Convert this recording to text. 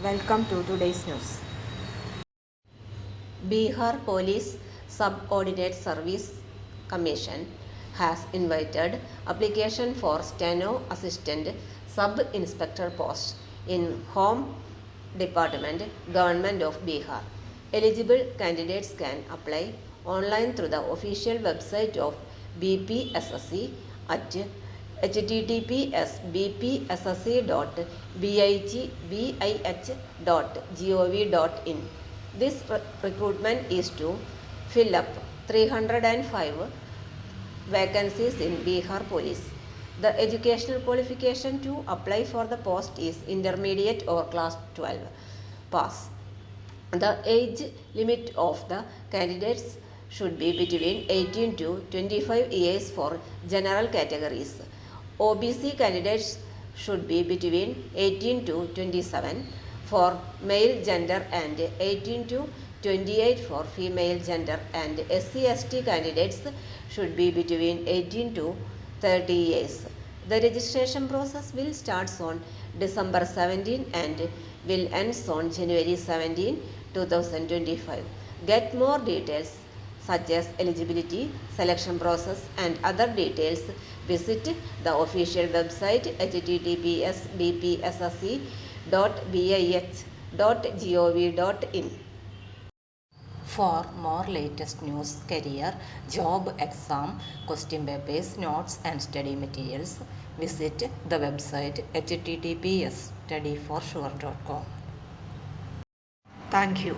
Welcome to today's news. Bihar Police Subordinate Service Commission has invited application for steno assistant sub-inspector post in Home Department, Government of Bihar. Eligible candidates can apply online through the official website of BPSSC at https://bpssc.bih.gov.in. This recruitment is to fill up 305 vacancies in Bihar Police. The educational qualification to apply for the post is intermediate or class 12 pass. The age limit of the candidates should be between 18 to 25 years for general categories. OBC candidates should be between 18 to 27 for male gender and 18 to 28 for female gender, and SC/ST candidates should be between 18 to 30 years. The registration process will start on December 17 and will end on January 17, 2025. Get more details such as eligibility, selection process and other details, visit the official website https://bpssc.bih.gov.in. For more latest news, career, job, exam, question papers, notes and study materials, visit the website https://studyforsure.com. Thank you.